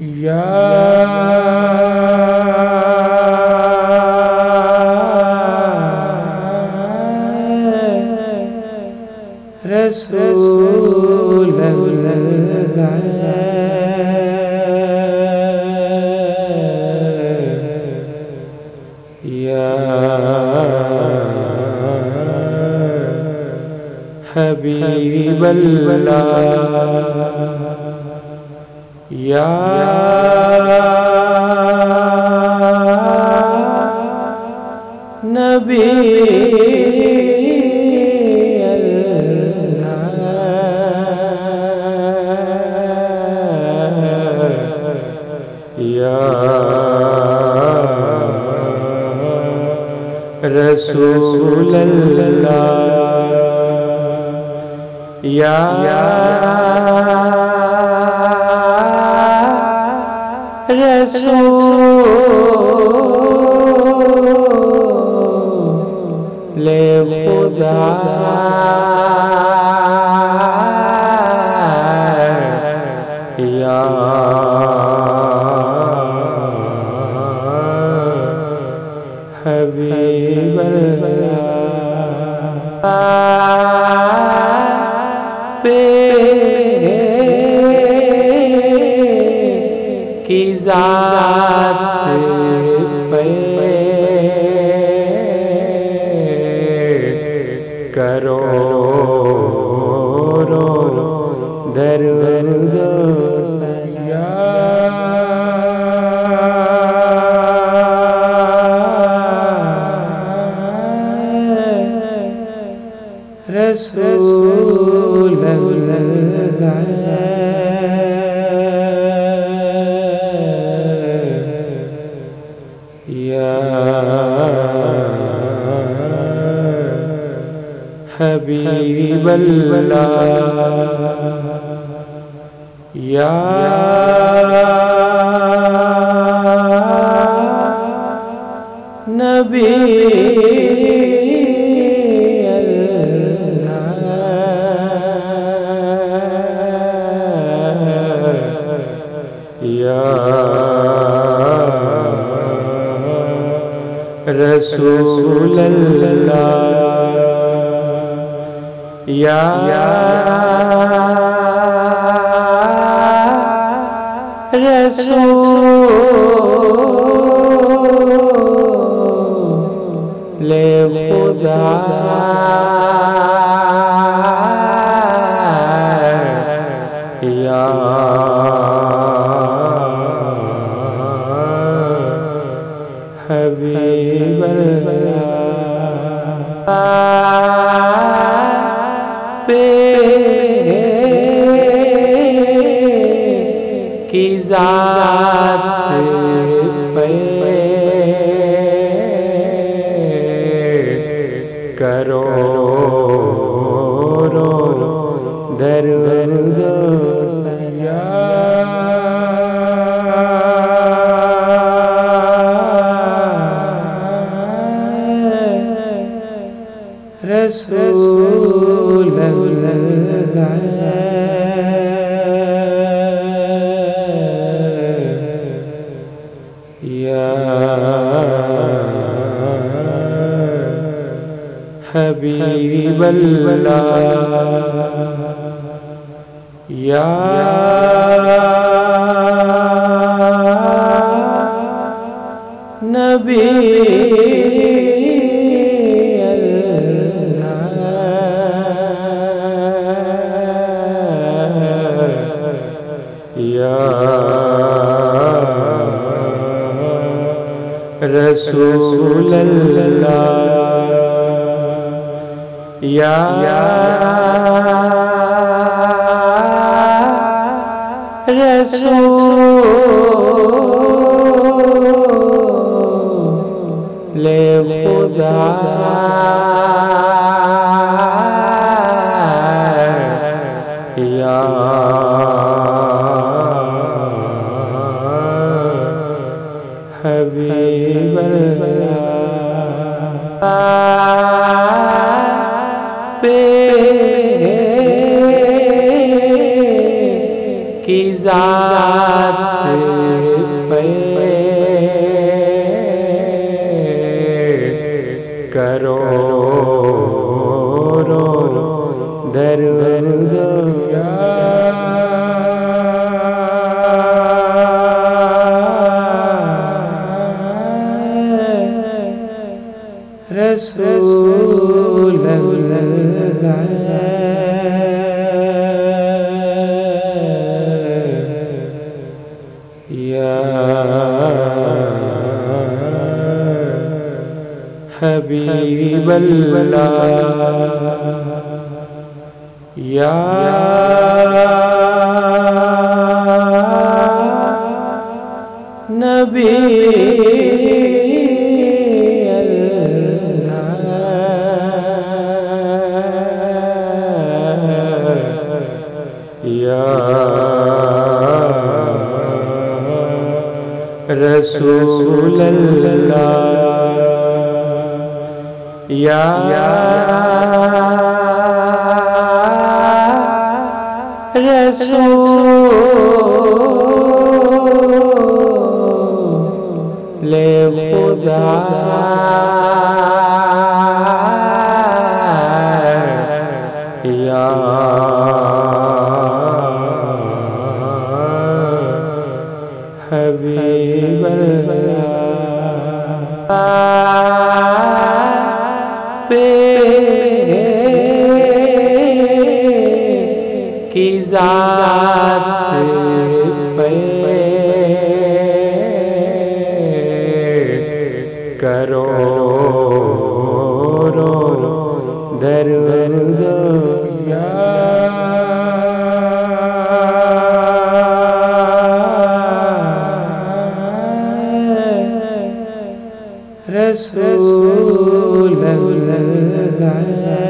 یا رسول اللہ یا حبیب اللہ یا نبی اللہ یا رسول اللہ یا رسول خدا یا حبیب اللہ کی ذات پہ کرو درود سجا رسول اللہ یا حبیب اللہ یا نبی رسول اللہ یا رسول خدا یا حبیب اللہ کی ذات پہ کرو درود سجا رسول اللہ یا حبیب اللہ یا نبی رسول اللہ یا رسول خدا یا حبیب کی ذات یا حبیب اللہ یا نبی رسول اللہ یا رسول خدا یا حبیب اللہ پہ کی ذات پہ کرو درود رسول اللہ